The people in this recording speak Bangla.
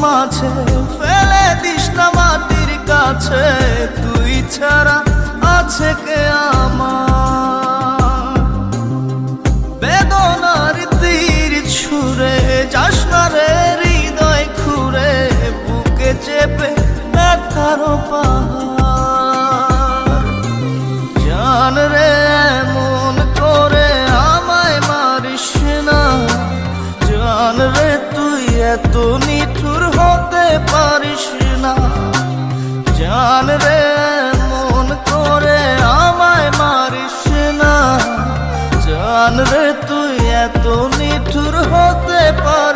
মাঝে ফেলে দিস না মাটির কাছে, তুই ছাড়া আছে কে আমার? বেদনার তীর ছুঁড়ে যাস না রে হৃদয় খুঁড়ে, বুকে চেপে ব্যথার পাহাড়। জান রে এমন করে আমায় মারিস না, জান রে তুই এত নিঠুর হতে পারিস না। জান রে এমন করে আমায় মারিস না, জান রে তুই এত নিঠুর হতে পারিস